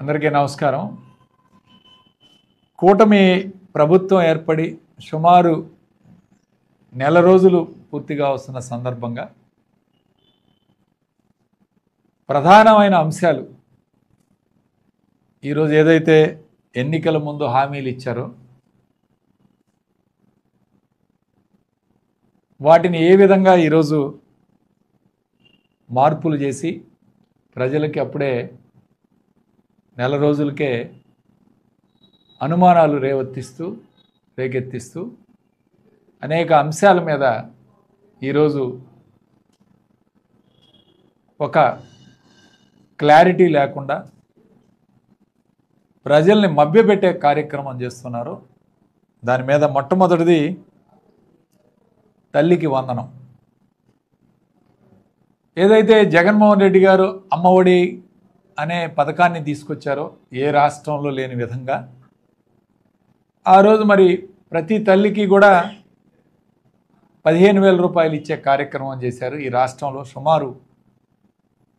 అందరికీ నమస్కారం. కూటమి ప్రభుత్వం ఏర్పడి సుమారు నెల రోజులు పూర్తిగా వస్తున్న సందర్భంగా ప్రధానమైన అంశాలు ఈరోజు ఏదైతే ఎన్నికల ముందు హామీలు ఇచ్చారో వాటిని ఏ విధంగా ఈరోజు మార్పులు చేసి ప్రజలకి అప్పుడే నెల రోజులకే అనుమానాలు రేకెత్తిస్తూ అనేక అంశాల మీద ఈరోజు ఒక క్లారిటీ లేకుండా ప్రజల్ని మభ్యపెట్టే కార్యక్రమం చేస్తున్నారు. దాని మీద మొట్టమొదటిది తల్లికి వందనం. ఏదైతే జగన్మోహన్ రెడ్డి గారు అమ్మఒడి అనే పథకాన్ని తీసుకొచ్చారో ఏ రాష్ట్రంలో లేని విధంగా ఆ రోజు మరి ప్రతి తల్లికి కూడా 15,000 రూపాయలు ఇచ్చే కార్యక్రమం చేశారు. ఈ రాష్ట్రంలో సుమారు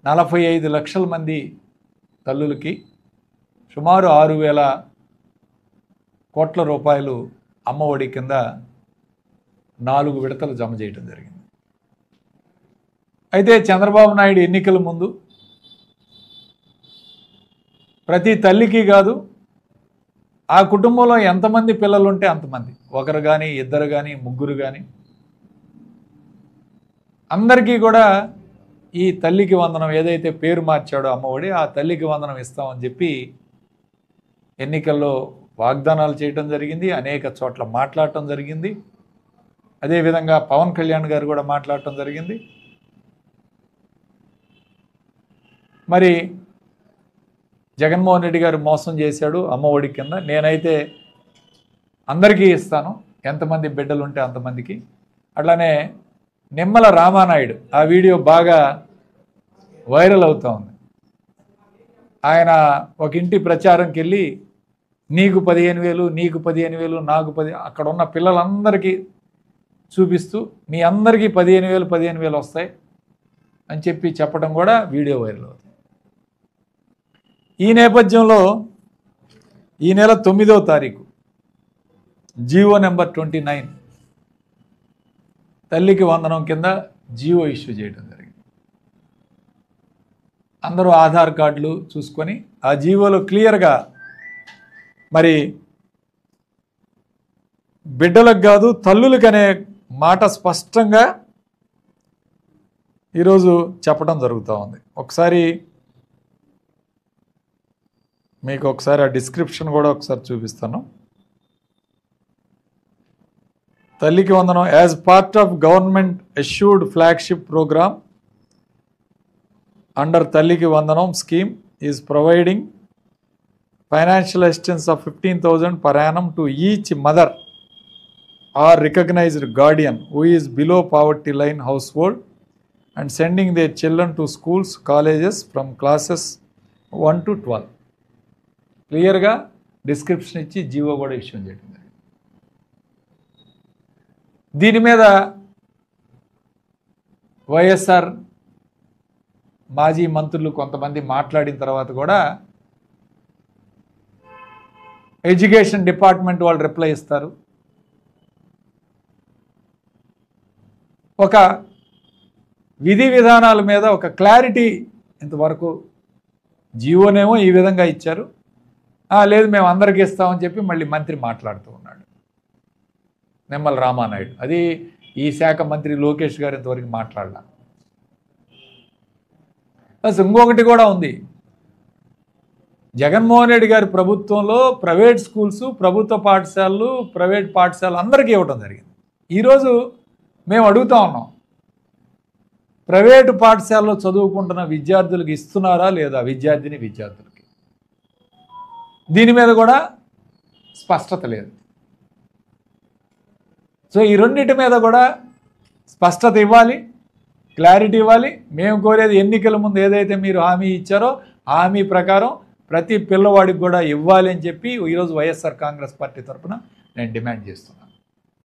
45 లక్షల మంది తల్లులకి సుమారు 6,000 కోట్ల రూపాయలు అమ్మఒడి కింద 4 విడతలు జమ చేయడం జరిగింది. అయితే చంద్రబాబు నాయుడు ఎన్నికల ముందు ప్రతి తల్లికి కాదు, ఆ కుటుంబంలో ఎంతమంది పిల్లలు ఉంటే అంతమంది, ఒకరు కానీ ఇద్దరు కానీ ముగ్గురు కానీ అందరికీ కూడా ఈ తల్లికి వందనం ఏదైతే పేరు మార్చాడో అమ్మఒడి, ఆ తల్లికి వందనం ఇస్తామని చెప్పి ఎన్నికల్లో వాగ్దానాలు చేయటం జరిగింది. అనేక చోట్ల మాట్లాడటం జరిగింది. అదేవిధంగా పవన్ కళ్యాణ్ గారు కూడా మాట్లాడటం జరిగింది. మరి జగన్మోహన్ రెడ్డి గారు మోసం చేశాడు అమ్మఒడి కింద, నేనైతే అందరికీ ఇస్తాను ఎంతమంది బిడ్డలు ఉంటే అంతమందికి. అట్లానే నిమ్మల రామానాయుడు ఆ వీడియో బాగా వైరల్ అవుతూ ఉంది. ఆయన ఒక ఇంటి ప్రచారంకి వెళ్ళి నీకు 15,000, నీకు 15,000, నాకు 10, అక్కడ ఉన్న పిల్లలందరికీ చూపిస్తూ మీ అందరికీ 15,000 వస్తాయి అని చెప్పడం కూడా వీడియో వైరల్ అవుతుంది. ఈ నేపథ్యంలో ఈ నెల 9వ తారీఖు జీవో నెంబర్ 29 తల్లికి వందనం కింద జీవో ఇష్యూ చేయడం జరిగింది. అందరూ ఆధార్ కార్డులు చూసుకొని ఆ జీవోలో క్లియర్గా మరి బిడ్డలకు కాదు తల్లులకు అనే మాట స్పష్టంగా ఈరోజు చెప్పడం జరుగుతూ ఉంది. మీకు ఒకసారి ఆ డిస్క్రిప్షన్ కూడా ఒకసారి చూపిస్తాను. Thalliki Vandanam as part of government assured flagship programme under Thalliki Vandanam scheme is providing financial assistance of 15,000 per annum to each mother or recognized guardian who is below poverty line household and sending their children to schools, colleges from classes 1 to 12. క్లియర్గా description ఇచ్చి GO కూడా issue చేయడం జరిగింది. దీని మీద వైఎస్ఆర్ మాజీ మంత్రులు కొంతమంది మాట్లాడిన తర్వాత కూడా ఎడ్యుకేషన్ డిపార్ట్మెంట్ వాళ్ళు రిప్లై ఇస్తారు. ఒక విధి విధానాల మీద ఒక క్లారిటీ ఇంతవరకు జీవోనేమో ఈ విధంగా ఇచ్చారు, లేదు మేము అందరికీ ఇస్తామని చెప్పి మళ్ళీ మంత్రి మాట్లాడుతూ ఉన్నాడు నిమ్మల రామానాయుడు. అది ఈ శాఖ మంత్రి లోకేష్ గారు ఇంతవరకు మాట్లాడలా. ప్లస్ ఇంకొకటి కూడా ఉంది. జగన్మోహన్ రెడ్డి గారి ప్రభుత్వంలో ప్రైవేట్ స్కూల్స్, ప్రభుత్వ పాఠశాలలు, ప్రైవేట్ పాఠశాలలు అందరికీ ఇవ్వడం జరిగింది. ఈరోజు మేము అడుగుతూ ఉన్నాం, ప్రైవేటు పాఠశాలలో చదువుకుంటున్న విద్యార్థులకు ఇస్తున్నారా లేదా విద్యార్థులకి? దీని మీద కూడా స్పష్టత లేదు. సో ఈ రెండింటి మీద కూడా స్పష్టత ఇవ్వాలి, క్లారిటీ ఇవ్వాలి. మేము కోరేది ఎన్నికల ముందు ఏదైతే మీరు హామీ ఇచ్చారో హామీ ప్రకారం ప్రతి పిల్లవాడికి కూడా ఇవ్వాలి అని చెప్పి ఈరోజు వైఎస్ఆర్ కాంగ్రెస్ పార్టీ తరఫున నేను డిమాండ్ చేస్తున్నాను.